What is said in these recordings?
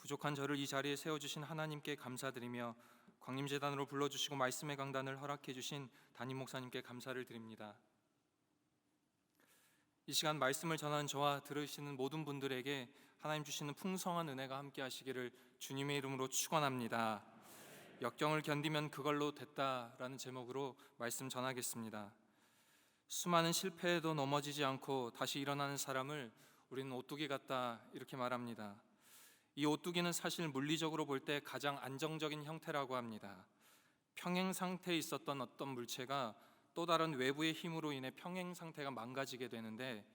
부족한 저를 이 자리에 세워주신 하나님께 감사드리며 광림재단으로 불러주시고 말씀의 강단을 허락해 주신 담임 목사님께 감사를 드립니다. 이 시간 말씀을 전하는 저와 들으시는 모든 분들에게 하나님 주시는 풍성한 은혜가 함께 하시기를 주님의 이름으로 축원합니다. 역경을 견디면 그걸로 됐다라는 제목으로 말씀 전하겠습니다. 수많은 실패에도 넘어지지 않고 다시 일어나는 사람을 우리는 오뚜기 같다 이렇게 말합니다. 이 오뚜기는 사실 물리적으로 볼 때 가장 안정적인 형태라고 합니다. 평행 상태에 있었던 어떤 물체가 또 다른 외부의 힘으로 인해 평행 상태가 망가지게 되는데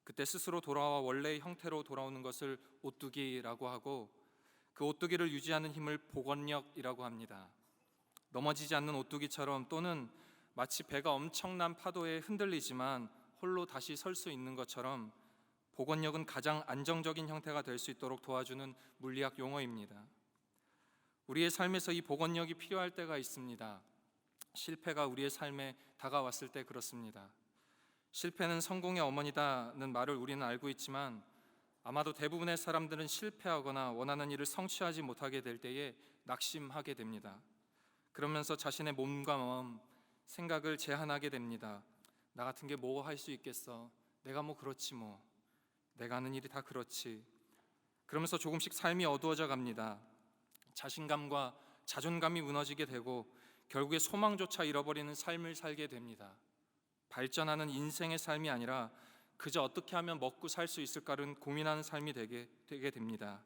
그때 스스로 돌아와 원래의 형태로 돌아오는 것을 오뚜기라고 하고 그 오뚜기를 유지하는 힘을 복원력이라고 합니다. 넘어지지 않는 오뚜기처럼 또는 마치 배가 엄청난 파도에 흔들리지만 홀로 다시 설 수 있는 것처럼 복원력은 가장 안정적인 형태가 될 수 있도록 도와주는 물리학 용어입니다. 우리의 삶에서 이 복원력이 필요할 때가 있습니다. 실패가 우리의 삶에 다가왔을 때 그렇습니다. 실패는 성공의 어머니다는 말을 우리는 알고 있지만 아마도 대부분의 사람들은 실패하거나 원하는 일을 성취하지 못하게 될 때에 낙심하게 됩니다. 그러면서 자신의 몸과 마음, 생각을 제한하게 됩니다. 나 같은 게 뭐 할 수 있겠어? 내가 뭐 그렇지 뭐. 내가 하는 일이 다 그렇지. 그러면서 조금씩 삶이 어두워져 갑니다. 자신감과 자존감이 무너지게 되고 결국에 소망조차 잃어버리는 삶을 살게 됩니다. 발전하는 인생의 삶이 아니라 그저 어떻게 하면 먹고 살 수 있을까를 고민하는 삶이 되게 됩니다.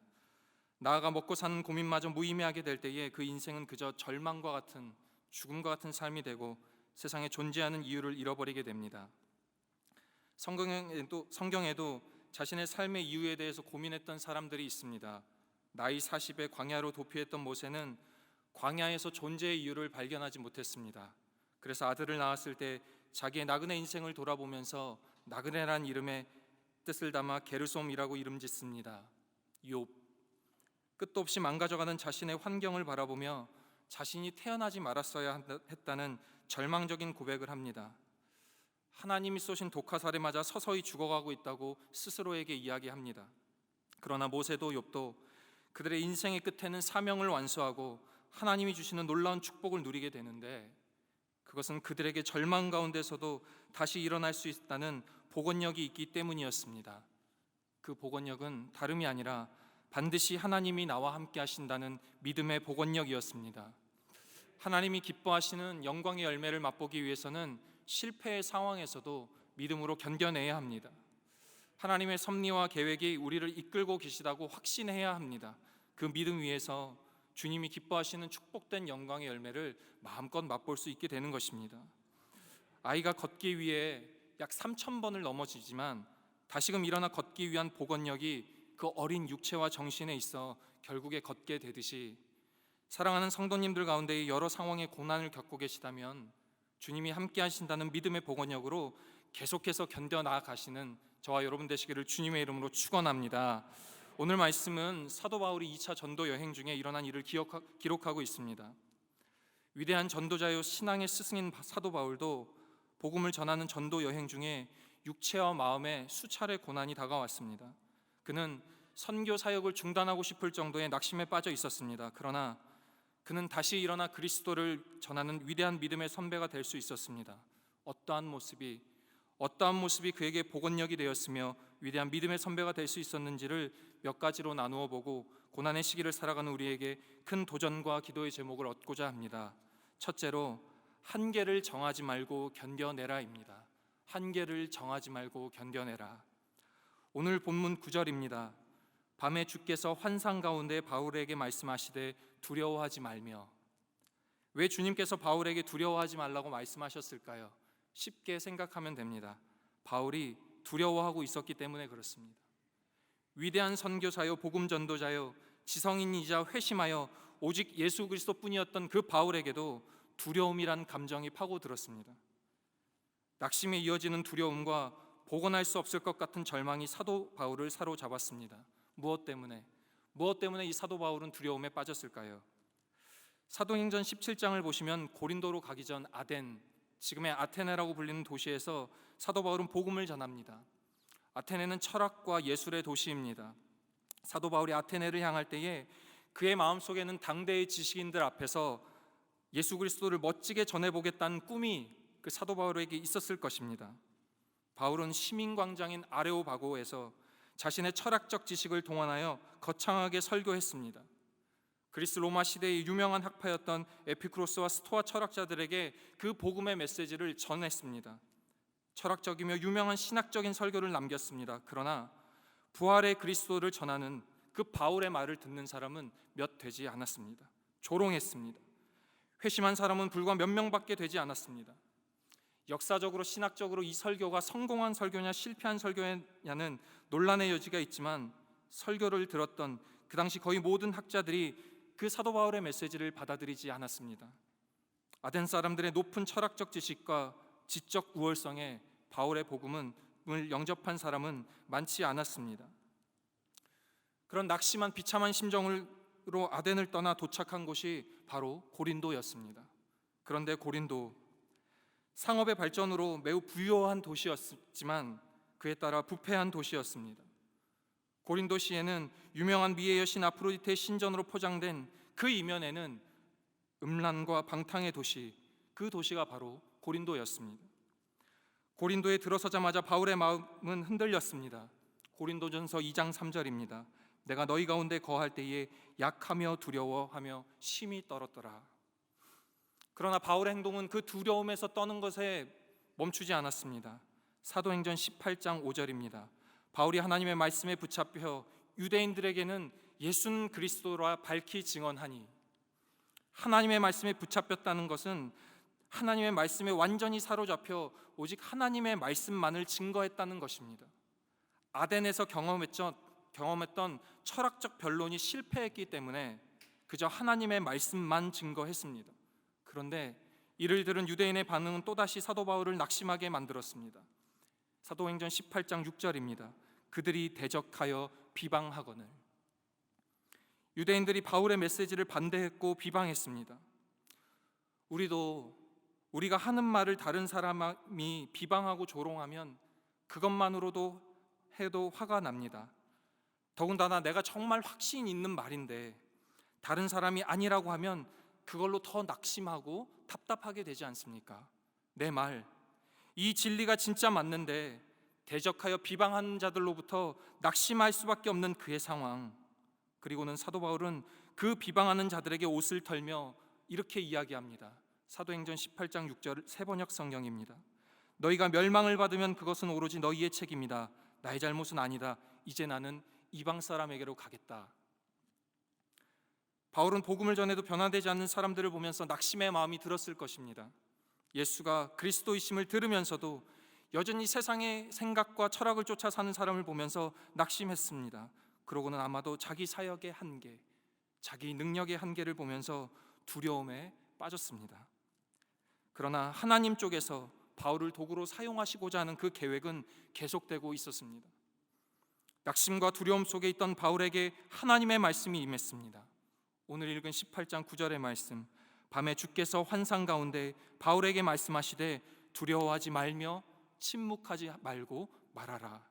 나아가 먹고 사는 고민마저 무의미하게 될 때에 그 인생은 그저 절망과 같은, 죽음과 같은 삶이 되고 세상에 존재하는 이유를 잃어버리게 됩니다. 성경에도 자신의 삶의 이유에 대해서 고민했던 사람들이 있습니다. 나이 40에 광야로 도피했던 모세는 광야에서 존재의 이유를 발견하지 못했습니다. 그래서 아들을 낳았을 때 자기의 나그네 인생을 돌아보면서 나그네란 이름의 뜻을 담아 게르솜이라고 이름 짓습니다. 욥, 끝도 없이 망가져가는 자신의 환경을 바라보며 자신이 태어나지 말았어야 했다는 절망적인 고백을 합니다. 하나님이 쏘신 독화살에 맞아 서서히 죽어가고 있다고 스스로에게 이야기합니다. 그러나 모세도 욥도 그들의 인생의 끝에는 사명을 완수하고 하나님이 주시는 놀라운 축복을 누리게 되는데 그것은 그들에게 절망 가운데서도 다시 일어날 수 있다는 복원력이 있기 때문이었습니다. 그 복원력은 다름이 아니라 반드시 하나님이 나와 함께 하신다는 믿음의 복원력이었습니다. 하나님이 기뻐하시는 영광의 열매를 맛보기 위해서는 실패의 상황에서도 믿음으로 견뎌내야 합니다. 하나님의 섭리와 계획이 우리를 이끌고 계시다고 확신해야 합니다. 그 믿음 위에서 주님이 기뻐하시는 축복된 영광의 열매를 마음껏 맛볼 수 있게 되는 것입니다. 아이가 걷기 위해 약 3,000번을 넘어지지만 다시금 일어나 걷기 위한 복원력이 그 어린 육체와 정신에 있어 결국에 걷게 되듯이 사랑하는 성도님들 가운데 여러 상황의 고난을 겪고 계시다면 주님이 함께 하신다는 믿음의 복원력으로 계속해서 견뎌나가시는 저와 여러분 되시기를 주님의 이름으로 축원합니다. 오늘 말씀은 사도 바울이 2차 전도 여행 중에 일어난 일을 기록하고 있습니다. 위대한 전도자요 신앙의 스승인 사도 바울도 복음을 전하는 전도 여행 중에 육체와 마음에 수차례 고난이 다가왔습니다. 그는 선교 사역을 중단하고 싶을 정도의 낙심에 빠져 있었습니다. 그러나 그는 다시 일어나 그리스도를 전하는 위대한 믿음의 선배가 될 수 있었습니다. 어떠한 모습이 그에게 복원력이 되었으며 위대한 믿음의 선배가 될 수 있었는지를 몇 가지로 나누어 보고 고난의 시기를 살아가는 우리에게 큰 도전과 기도의 제목을 얻고자 합니다. 첫째로 한계를 정하지 말고 견뎌내라입니다. 한계를 정하지 말고 견뎌내라. 오늘 본문 9절입니다. 밤에 주께서 환상 가운데 바울에게 말씀하시되 두려워하지 말며. 왜 주님께서 바울에게 두려워하지 말라고 말씀하셨을까요? 쉽게 생각하면 됩니다. 바울이 두려워하고 있었기 때문에 그렇습니다. 위대한 선교사요 복음 전도자요 지성인이자 회심하여 오직 예수 그리스도뿐이었던 그 바울에게도 두려움이란 감정이 파고들었습니다. 낙심에 이어지는 두려움과 복원할 수 없을 것 같은 절망이 사도 바울을 사로잡았습니다. 무엇 때문에 이 사도 바울은 두려움에 빠졌을까요? 사도행전 17장을 보시면 고린도로 가기 전 아덴, 지금의 아테네라고 불리는 도시에서 사도 바울은 복음을 전합니다. 아테네는 철학과 예술의 도시입니다. 사도 바울이 아테네를 향할 때에 그의 마음속에는 당대의 지식인들 앞에서 예수 그리스도를 멋지게 전해보겠다는 꿈이 그 사도 바울에게 있었을 것입니다. 바울은 시민광장인 아레오바고에서 자신의 철학적 지식을 동원하여 거창하게 설교했습니다. 그리스 로마 시대의 유명한 학파였던 에피쿠로스와 스토아 철학자들에게 그 복음의 메시지를 전했습니다. 철학적이며 유명한 신학적인 설교를 남겼습니다. 그러나 부활의 그리스도를 전하는 그 바울의 말을 듣는 사람은 몇 되지 않았습니다. 조롱했습니다. 회심한 사람은 불과 몇 명밖에 되지 않았습니다. 역사적으로 신학적으로 이 설교가 성공한 설교냐 실패한 설교냐는 논란의 여지가 있지만 설교를 들었던 그 당시 거의 모든 학자들이 그 사도 바울의 메시지를 받아들이지 않았습니다. 아덴 사람들의 높은 철학적 지식과 지적 우월성에 바울의 복음을 영접한 사람은 많지 않았습니다. 그런 낙심한 비참한 심정으로 아덴을 떠나 도착한 곳이 바로 고린도였습니다. 그런데 고린도, 상업의 발전으로 매우 부유한 도시였지만 그에 따라 부패한 도시였습니다. 고린도시에는 유명한 미의 여신 아프로디테의 신전으로 포장된 그 이면에는 음란과 방탕의 도시, 그 도시가 바로 고린도였습니다. 고린도에 들어서자마자 바울의 마음은 흔들렸습니다. 고린도전서 2장 3절입니다. 내가 너희 가운데 거할 때에 약하며 두려워하며 심히 떨었더라. 그러나 바울의 행동은 그 두려움에서 떠는 것에 멈추지 않았습니다. 사도행전 18장 5절입니다. 바울이 하나님의 말씀에 붙잡혀 유대인들에게는 예수는 그리스도라 밝히 증언하니, 하나님의 말씀에 붙잡혔다는 것은 하나님의 말씀에 완전히 사로잡혀 오직 하나님의 말씀만을 증거했다는 것입니다. 아덴에서 경험했던 철학적 변론이 실패했기 때문에 그저 하나님의 말씀만 증거했습니다. 그런데 이를 들은 유대인의 반응은 또다시 사도 바울을 낙심하게 만들었습니다. 사도행전 18장 6절입니다. 그들이 대적하여 비방하거늘. 유대인들이 바울의 메시지를 반대했고 비방했습니다. 우리가 하는 말을 다른 사람이 비방하고 조롱하면 그것만으로도 해도 화가 납니다. 더군다나 내가 정말 확신 있는 말인데 다른 사람이 아니라고 하면 그걸로 더 낙심하고 답답하게 되지 않습니까? 내 말, 이 진리가 진짜 맞는데 대적하여 비방하는 자들로부터 낙심할 수밖에 없는 그의 상황. 그리고는 사도 바울은 그 비방하는 자들에게 옷을 털며 이렇게 이야기합니다. 사도행전 18장 6절 세번역 성경입니다. 너희가 멸망을 받으면 그것은 오로지 너희의 책임이다. 나의 잘못은 아니다. 이제 나는 이방 사람에게로 가겠다. 바울은 복음을 전해도 변화되지 않는 사람들을 보면서 낙심의 마음이 들었을 것입니다. 예수가 그리스도이심을 들으면서도 여전히 세상의 생각과 철학을 쫓아 사는 사람을 보면서 낙심했습니다. 그러고는 아마도 자기 사역의 한계, 자기 능력의 한계를 보면서 두려움에 빠졌습니다. 그러나 하나님 쪽에서 바울을 도구로 사용하시고자 하는 그 계획은 계속되고 있었습니다. 낙심과 두려움 속에 있던 바울에게 하나님의 말씀이 임했습니다. 오늘 읽은 18장 9절의 말씀, 밤에 주께서 환상 가운데 바울에게 말씀하시되 두려워하지 말며 침묵하지 말고 말하라.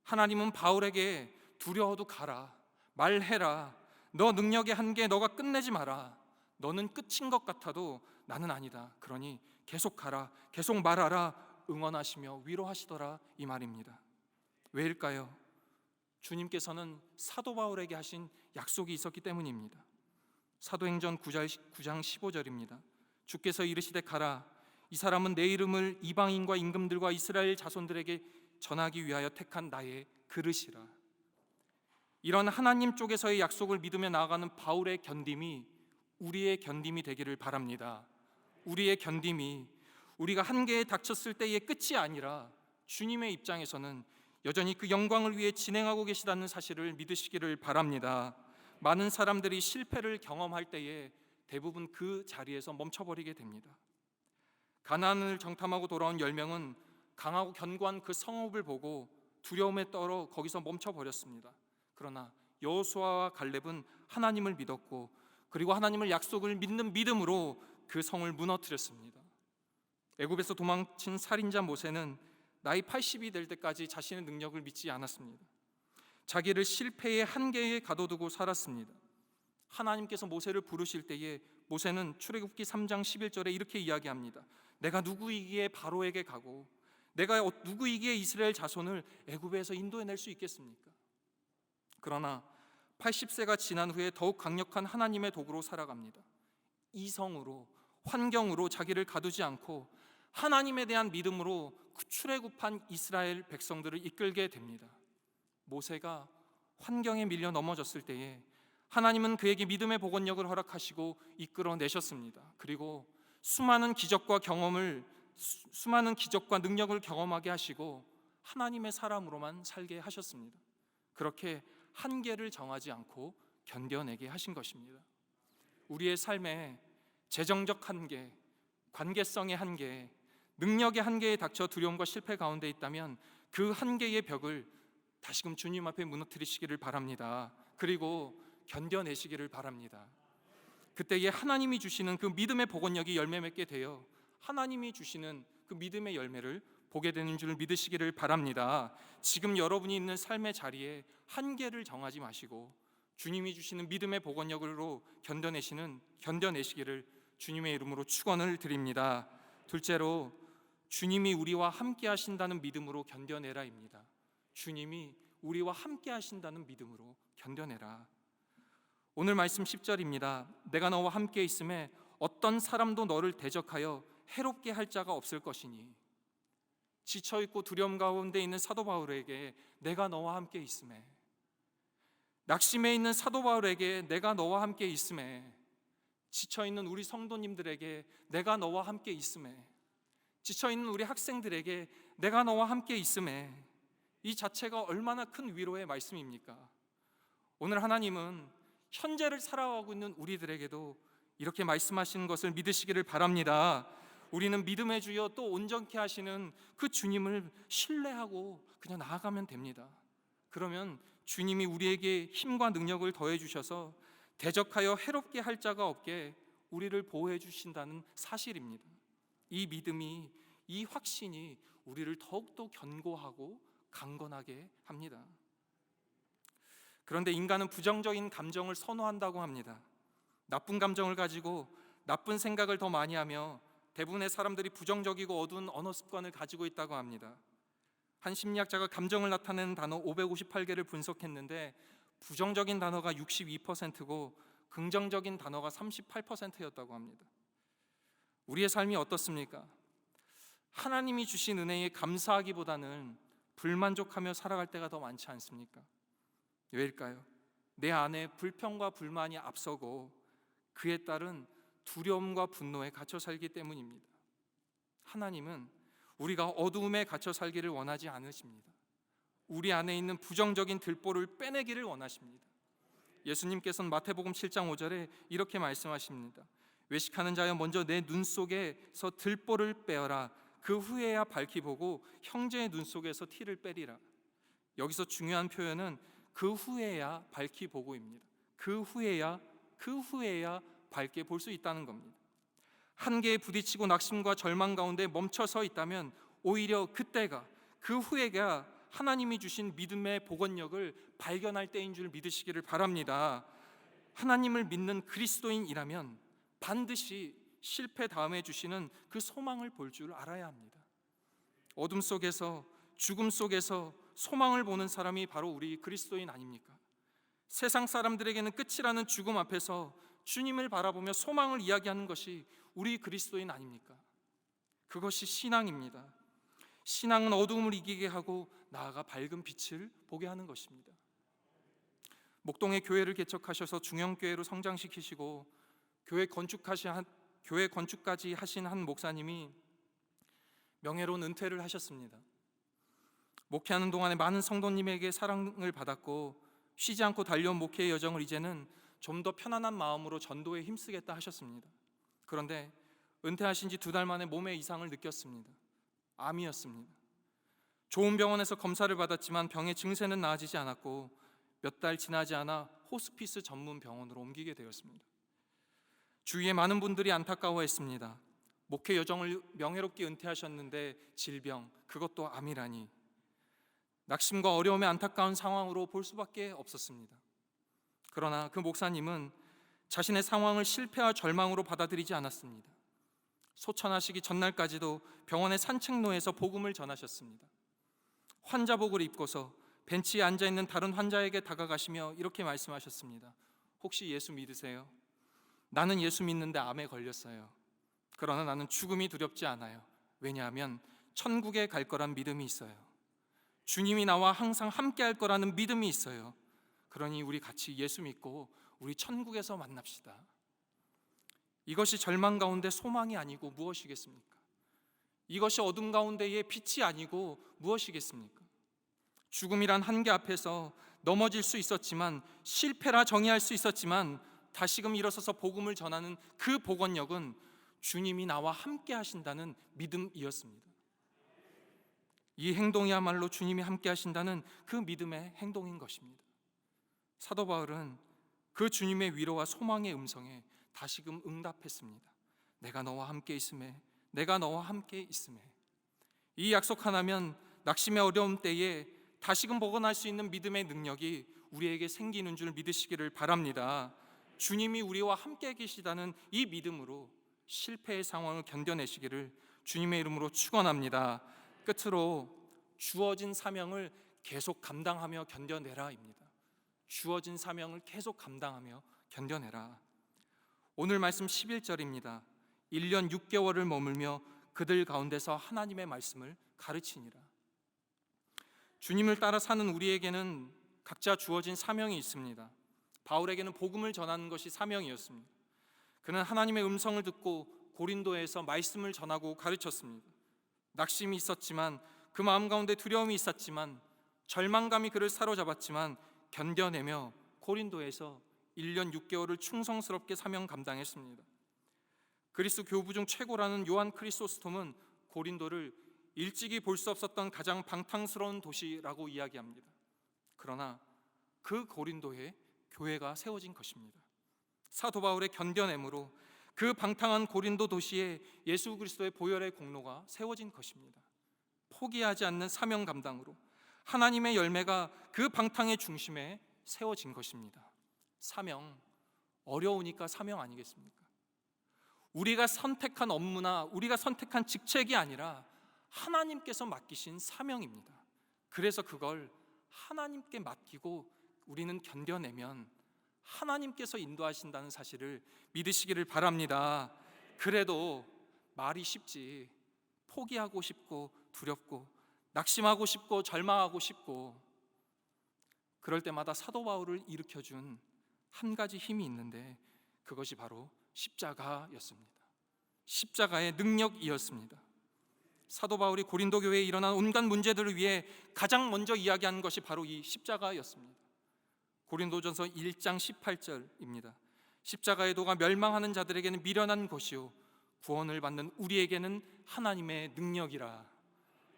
하나님은 바울에게 두려워도 가라, 말해라, 너 능력의 한계 너가 끝내지 마라, 너는 끝인 것 같아도 나는 아니다, 그러니 계속 가라, 계속 말하라, 응원하시며 위로하시더라, 이 말입니다. 왜일까요? 주님께서는 사도 바울에게 하신 약속이 있었기 때문입니다. 사도행전 9장 15절입니다. 주께서 이르시되 가라, 이 사람은 내 이름을 이방인과 임금들과 이스라엘 자손들에게 전하기 위하여 택한 나의 그릇이라. 이런 하나님 쪽에서의 약속을 믿으며 나아가는 바울의 견딤이 우리의 견딤이 되기를 바랍니다. 우리의 견딤이 우리가 한계에 닥쳤을 때의 끝이 아니라 주님의 입장에서는 여전히 그 영광을 위해 진행하고 계시다는 사실을 믿으시기를 바랍니다. 많은 사람들이 실패를 경험할 때에 대부분 그 자리에서 멈춰버리게 됩니다. 가나안을 정탐하고 돌아온 10명은 강하고 견고한 그 성읍을 보고 두려움에 떨어 거기서 멈춰버렸습니다. 그러나 여호수아와 갈렙은 하나님을 믿었고, 그리고 하나님을 약속을 믿는 믿음으로 그 성을 무너뜨렸습니다. 애굽에서 도망친 살인자 모세는 나이 80이 될 때까지 자신의 능력을 믿지 않았습니다. 자기를 실패의 한계에 가둬두고 살았습니다. 하나님께서 모세를 부르실 때에 모세는 출애굽기 3장 11절에 이렇게 이야기합니다. 내가 누구이기에 바로에게 가고 내가 누구이기에 이스라엘 자손을 애굽에서 인도해낼 수 있겠습니까? 그러나 80세가 지난 후에 더욱 강력한 하나님의 도구로 살아갑니다. 이성으로, 환경으로 자기를 가두지 않고 하나님에 대한 믿음으로 출애굽한 이스라엘 백성들을 이끌게 됩니다. 모세가 환경에 밀려 넘어졌을 때에 하나님은 그에게 믿음의 복원력을 허락하시고 이끌어내셨습니다. 그리고 수많은 기적과 능력을 경험하게 하시고 하나님의 사람으로만 살게 하셨습니다. 그렇게 한계를 정하지 않고 견뎌내게 하신 것입니다. 우리의 삶에 재정적 한계, 관계성의 한계, 능력의 한계에 닥쳐 두려움과 실패 가운데 있다면 그 한계의 벽을 다시금 주님 앞에 무너뜨리시기를 바랍니다. 그리고 견뎌내시기를 바랍니다. 그때에 하나님이 주시는 그 믿음의 복원력이 열매 맺게 되어 하나님이 주시는 그 믿음의 열매를 보게 되는 줄 믿으시기를 바랍니다. 지금 여러분이 있는 삶의 자리에 한계를 정하지 마시고 주님이 주시는 믿음의 복원력으로 견뎌내시기를 주님의 이름으로 축원을 드립니다. 둘째로, 주님이 우리와 함께 하신다는 믿음으로 견뎌내라입니다. 주님이 우리와 함께 하신다는 믿음으로 견뎌내라. 오늘 말씀 10절입니다. 내가 너와 함께 있음에 어떤 사람도 너를 대적하여 해롭게 할 자가 없을 것이니. 지쳐있고 두려움 가운데 있는 사도 바울에게 내가 너와 함께 있음에, 낙심해 있는 사도 바울에게 내가 너와 함께 있음에, 지쳐있는 우리 성도님들에게 내가 너와 함께 있음에, 지쳐있는 우리 학생들에게 내가 너와 함께 있음에, 이 자체가 얼마나 큰 위로의 말씀입니까? 오늘 하나님은 현재를 살아가고 있는 우리들에게도 이렇게 말씀하시는 것을 믿으시기를 바랍니다. 우리는 믿음의 주여 또 온전케 하시는 그 주님을 신뢰하고 그냥 나아가면 됩니다. 그러면 주님이 우리에게 힘과 능력을 더해 주셔서 대적하여 해롭게 할 자가 없게 우리를 보호해 주신다는 사실입니다. 이 믿음이, 이 확신이 우리를 더욱더 견고하고 강건하게 합니다. 그런데 인간은 부정적인 감정을 선호한다고 합니다. 나쁜 감정을 가지고 나쁜 생각을 더 많이 하며 대부분의 사람들이 부정적이고 어두운 언어 습관을 가지고 있다고 합니다. 한 심리학자가 감정을 나타내는 단어 558개를 분석했는데 부정적인 단어가 62%고 긍정적인 단어가 38%였다고 합니다. 우리의 삶이 어떻습니까? 하나님이 주신 은혜에 감사하기보다는 불만족하며 살아갈 때가 더 많지 않습니까? 왜일까요? 내 안에 불평과 불만이 앞서고 그에 따른 두려움과 분노에 갇혀 살기 때문입니다. 하나님은 우리가 어두움에 갇혀 살기를 원하지 않으십니다. 우리 안에 있는 부정적인 들보를 빼내기를 원하십니다. 예수님께서는 마태복음 7장 5절에 이렇게 말씀하십니다. 외식하는 자여 먼저 내 눈 속에서 들보를 빼어라. 그 후에야 밝히 보고 형제의 눈 속에서 티를 빼리라. 여기서 중요한 표현은 그 후에야 밝히 보고입니다. 그 후에야 밝게 볼 수 있다는 겁니다. 한계에 부딪히고 낙심과 절망 가운데 멈춰서 있다면 오히려 그때가, 그 후에가 하나님이 주신 믿음의 복원력을 발견할 때인 줄 믿으시기를 바랍니다. 하나님을 믿는 그리스도인이라면 반드시 실패 다음에 주시는 그 소망을 볼 줄 알아야 합니다. 어둠 속에서, 죽음 속에서 소망을 보는 사람이 바로 우리 그리스도인 아닙니까? 세상 사람들에게는 끝이라는 죽음 앞에서 주님을 바라보며 소망을 이야기하는 것이 우리 그리스도인 아닙니까? 그것이 신앙입니다. 신앙은 어두움을 이기게 하고 나아가 밝은 빛을 보게 하는 것입니다. 목동에 교회를 개척하셔서 중형교회로 성장시키시고 교회 건축까지 하신 한 목사님이 명예로운 은퇴를 하셨습니다. 목회하는 동안에 많은 성도님에게 사랑을 받았고 쉬지 않고 달려온 목회의 여정을 이제는 좀 더 편안한 마음으로 전도에 힘쓰겠다 하셨습니다. 그런데 은퇴하신 지 2달 만에 몸에 이상을 느꼈습니다. 암이었습니다. 좋은 병원에서 검사를 받았지만 병의 증세는 나아지지 않았고 몇 달 지나지 않아 호스피스 전문 병원으로 옮기게 되었습니다. 주위에 많은 분들이 안타까워했습니다. 목회 여정을 명예롭게 은퇴하셨는데 질병, 그것도 암이라니. 낙심과 어려움의 안타까운 상황으로 볼 수밖에 없었습니다. 그러나 그 목사님은 자신의 상황을 실패와 절망으로 받아들이지 않았습니다. 소천하시기 전날까지도 병원의 산책로에서 복음을 전하셨습니다. 환자복을 입고서 벤치에 앉아있는 다른 환자에게 다가가시며 이렇게 말씀하셨습니다. 혹시 예수 믿으세요? 나는 예수 믿는데 암에 걸렸어요. 그러나 나는 죽음이 두렵지 않아요. 왜냐하면 천국에 갈 거란 믿음이 있어요. 주님이 나와 항상 함께 할 거라는 믿음이 있어요. 그러니 우리 같이 예수 믿고 우리 천국에서 만납시다. 이것이 절망 가운데 소망이 아니고 무엇이겠습니까? 이것이 어둠 가운데의 빛이 아니고 무엇이겠습니까? 죽음이란 한계 앞에서 넘어질 수 있었지만, 실패라 정의할 수 있었지만, 다시금 일어서서 복음을 전하는 그 복원력은 주님이 나와 함께 하신다는 믿음이었습니다. 이 행동이야말로 주님이 함께 하신다는 그 믿음의 행동인 것입니다. 사도 바울은 그 주님의 위로와 소망의 음성에 다시금 응답했습니다. 내가 너와 함께 있음에, 내가 너와 함께 있음에. 이 약속 하나면 낙심의 어려움 때에 다시금 복원할 수 있는 믿음의 능력이 우리에게 생기는 줄 믿으시기를 바랍니다. 주님이 우리와 함께 계시다는 이 믿음으로 실패의 상황을 견뎌내시기를 주님의 이름으로 축원합니다. 끝으로 주어진 사명을 계속 감당하며 견뎌내라입니다. 주어진 사명을 계속 감당하며 견뎌내라. 오늘 말씀 11절입니다. 1년 6개월을 머물며 그들 가운데서 하나님의 말씀을 가르치니라. 주님을 따라 사는 우리에게는 각자 주어진 사명이 있습니다. 바울에게는 복음을 전하는 것이 사명이었습니다. 그는 하나님의 음성을 듣고 고린도에서 말씀을 전하고 가르쳤습니다. 낙심이 있었지만, 그 마음 가운데 두려움이 있었지만, 절망감이 그를 사로잡았지만 견뎌내며 고린도에서 1년 6개월을 충성스럽게 사명 감당했습니다. 그리스 교부 중 최고라는 요한 크리소스톰은 고린도를 일찍이 볼 수 없었던 가장 방탕스러운 도시라고 이야기합니다. 그러나 그 고린도에 교회가 세워진 것입니다. 사도 바울의 견뎌냄으로 그 방탕한 고린도 도시에 예수 그리스도의 보혈의 공로가 세워진 것입니다. 포기하지 않는 사명 감당으로 하나님의 열매가 그 방탕의 중심에 세워진 것입니다. 사명, 어려우니까 사명 아니겠습니까? 우리가 선택한 업무나 우리가 선택한 직책이 아니라 하나님께서 맡기신 사명입니다. 그래서 그걸 하나님께 맡기고 우리는 견뎌내면 하나님께서 인도하신다는 사실을 믿으시기를 바랍니다. 그래도 말이 쉽지, 포기하고 싶고 두렵고 낙심하고 싶고 절망하고 싶고, 그럴 때마다 사도 바울을 일으켜준 한 가지 힘이 있는데 그것이 바로 십자가였습니다. 십자가의 능력이었습니다. 사도 바울이 고린도 교회에 일어난 온갖 문제들을 위해 가장 먼저 이야기한 것이 바로 이 십자가였습니다. 고린도전서 1장 18절입니다. 십자가의 도가 멸망하는 자들에게는 미련한 것이요 구원을 받는 우리에게는 하나님의 능력이라.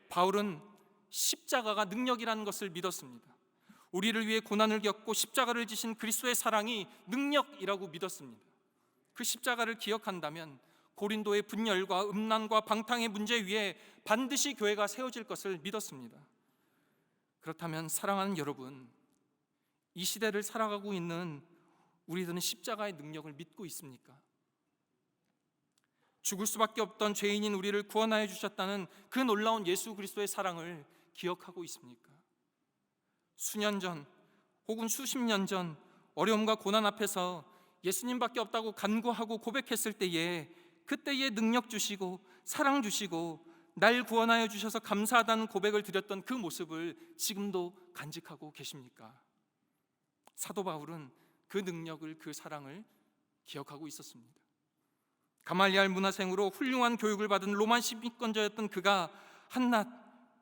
바울은 십자가가 능력이라는 것을 믿었습니다. 우리를 위해 고난을 겪고 십자가를 지신 그리스도의 사랑이 능력이라고 믿었습니다. 그 십자가를 기억한다면 고린도의 분열과 음란과 방탕의 문제 위에 반드시 교회가 세워질 것을 믿었습니다. 그렇다면 사랑하는 여러분, 이 시대를 살아가고 있는 우리들은 십자가의 능력을 믿고 있습니까? 죽을 수밖에 없던 죄인인 우리를 구원하여 주셨다는 그 놀라운 예수 그리스도의 사랑을 기억하고 있습니까? 수년 전 혹은 수십 년 전 어려움과 고난 앞에서 예수님밖에 없다고 간구하고 고백했을 때에 그때에 능력 주시고 사랑 주시고 날 구원하여 주셔서 감사하다는 고백을 드렸던 그 모습을 지금도 간직하고 계십니까? 사도 바울은 그 능력을, 그 사랑을 기억하고 있었습니다. 가말리알 문화생으로 훌륭한 교육을 받은 로마 시민권자였던 그가 한낱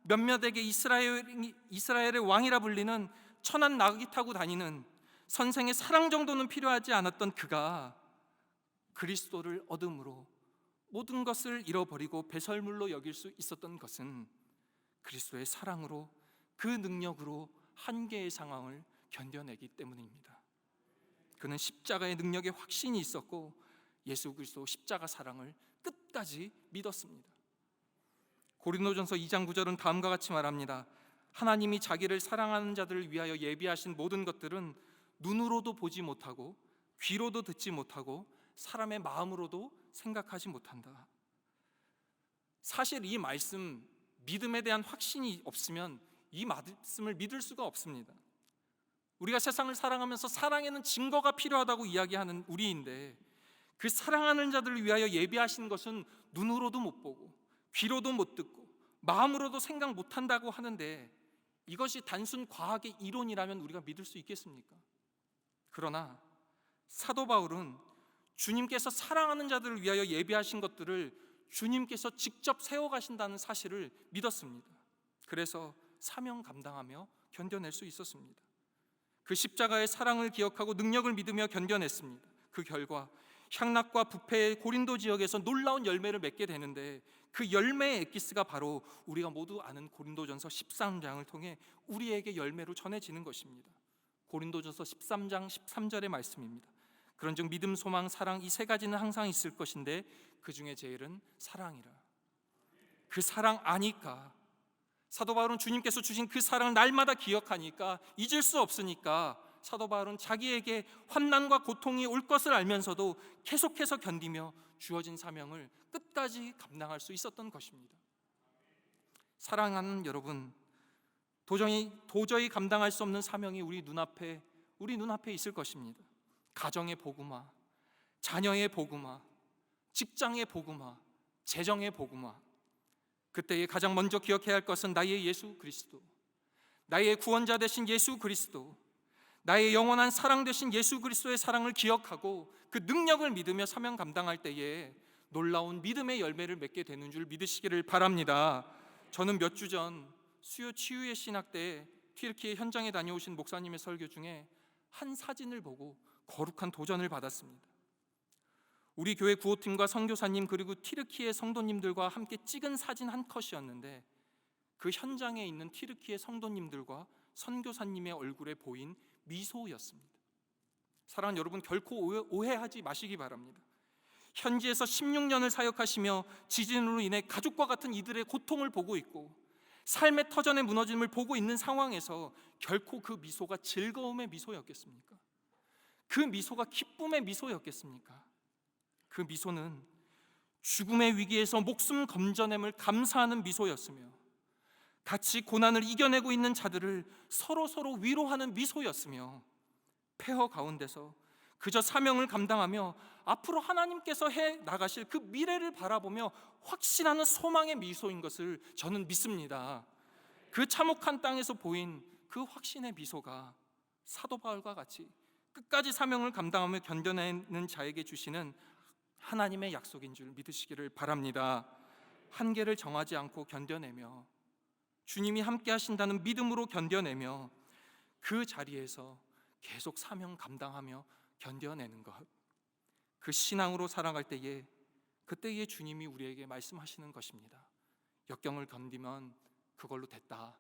몇몇에게 이스라엘의 왕이라 불리는 천한 나귀 타고 다니는 선생의 사랑 정도는 필요하지 않았던 그가 그리스도를 얻음으로 모든 것을 잃어버리고 배설물로 여길 수 있었던 것은 그리스도의 사랑으로, 그 능력으로 한계의 상황을 견뎌내기 때문입니다. 그는 십자가의 능력에 확신이 있었고 예수 그리스도 십자가 사랑을 끝까지 믿었습니다. 고린도전서 2장 9절은 다음과 같이 말합니다. 하나님이 자기를 사랑하는 자들을 위하여 예비하신 모든 것들은 눈으로도 보지 못하고 귀로도 듣지 못하고 사람의 마음으로도 생각하지 못한다. 사실 이 말씀, 믿음에 대한 확신이 없으면 이 말씀을 믿을 수가 없습니다. 우리가 세상을 사랑하면서 사랑에는 증거가 필요하다고 이야기하는 우리인데, 그 사랑하는 자들을 위하여 예비하신 것은 눈으로도 못 보고 귀로도 못 듣고 마음으로도 생각 못한다고 하는데, 이것이 단순 과학의 이론이라면 우리가 믿을 수 있겠습니까? 그러나 사도 바울은 주님께서 사랑하는 자들을 위하여 예비하신 것들을 주님께서 직접 세워가신다는 사실을 믿었습니다. 그래서 사명 감당하며 견뎌낼 수 있었습니다. 그 십자가의 사랑을 기억하고 능력을 믿으며 견뎌냈습니다. 그 결과 향락과 부패의 고린도 지역에서 놀라운 열매를 맺게 되는데, 그 열매의 엑기스가 바로 우리가 모두 아는 고린도전서 13장을 통해 우리에게 열매로 전해지는 것입니다. 고린도전서 13장 13절의 말씀입니다. 그런즉 믿음, 소망, 사랑, 이 세 가지는 항상 있을 것인데 그 중에 제일은 사랑이라. 그 사랑 아니까, 사도 바울은 주님께서 주신 그 사랑을 날마다 기억하니까, 잊을 수 없으니까 사도 바울은 자기에게 환난과 고통이 올 것을 알면서도 계속해서 견디며 주어진 사명을 끝까지 감당할 수 있었던 것입니다. 사랑하는 여러분, 도저히 감당할 수 없는 사명이 우리 눈앞에 있을 것입니다. 가정의 복음화, 자녀의 복음화, 직장의 복음화, 재정의 복음화. 그때에 가장 먼저 기억해야 할 것은 나의 예수 그리스도, 나의 구원자 되신 예수 그리스도, 나의 영원한 사랑 되신 예수 그리스도의 사랑을 기억하고 그 능력을 믿으며 사명 감당할 때에 놀라운 믿음의 열매를 맺게 되는 줄 믿으시기를 바랍니다. 저는 몇 주 전 수요 치유의 신학 때 튀르키예 현장에 다녀오신 목사님의 설교 중에 한 사진을 보고 거룩한 도전을 받았습니다. 우리 교회 구호팀과 선교사님 그리고 튀르키예 성도님들과 함께 찍은 사진 한 컷이었는데, 그 현장에 있는 튀르키예 성도님들과 선교사님의 얼굴에 보인 미소였습니다. 사랑하는 여러분, 결코 오해하지 마시기 바랍니다. 현지에서 16년을 사역하시며 지진으로 인해 가족과 같은 이들의 고통을 보고 있고 삶의 터전에 무너짐을 보고 있는 상황에서 결코 그 미소가 즐거움의 미소였겠습니까? 그 미소가 기쁨의 미소였겠습니까? 그 미소는 죽음의 위기에서 목숨 건져냄을 감사하는 미소였으며, 같이 고난을 이겨내고 있는 자들을 서로 위로하는 미소였으며, 폐허 가운데서 그저 사명을 감당하며 앞으로 하나님께서 해 나가실 그 미래를 바라보며 확신하는 소망의 미소인 것을 저는 믿습니다. 그 참혹한 땅에서 보인 그 확신의 미소가 사도 바울과 같이 끝까지 사명을 감당하며 견뎌내는 자에게 주시는 하나님의 약속인 줄 믿으시기를 바랍니다. 한계를 정하지 않고 견뎌내며 주님이 함께 하신다는 믿음으로 견뎌내며 그 자리에서 계속 사명 감당하며 견뎌내는 것, 그 신앙으로 살아갈 때에 그때에 주님이 우리에게 말씀하시는 것입니다. 역경을 견디면 그걸로 됐다,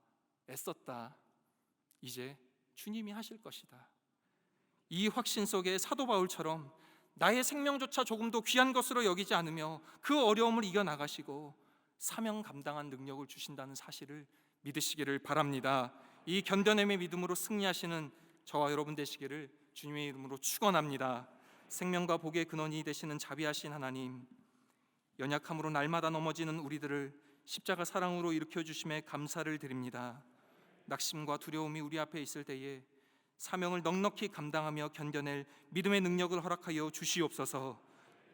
애썼다, 이제 주님이 하실 것이다. 이 확신 속에 사도 바울처럼 나의 생명조차 조금도 귀한 것으로 여기지 않으며 그 어려움을 이겨나가시고 사명 감당한 능력을 주신다는 사실을 믿으시기를 바랍니다. 이 견뎌냄의 믿음으로 승리하시는 저와 여러분 되시기를 주님의 이름으로 축원합니다. 생명과 복의 근원이 되시는 자비하신 하나님, 연약함으로 날마다 넘어지는 우리들을 십자가 사랑으로 일으켜 주심에 감사를 드립니다. 낙심과 두려움이 우리 앞에 있을 때에 사명을 넉넉히 감당하며 견뎌낼 믿음의 능력을 허락하여 주시옵소서.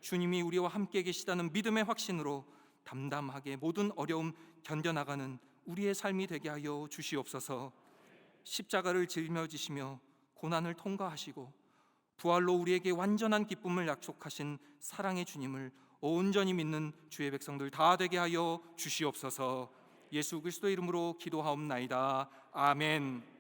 주님이 우리와 함께 계시다는 믿음의 확신으로 담담하게 모든 어려움 견뎌나가는 우리의 삶이 되게 하여 주시옵소서. 십자가를 짊어지시며 고난을 통과하시고 부활로 우리에게 완전한 기쁨을 약속하신 사랑의 주님을 온전히 믿는 주의 백성들 다 되게 하여 주시옵소서. 예수 그리스도의 이름으로 기도하옵나이다. 아멘.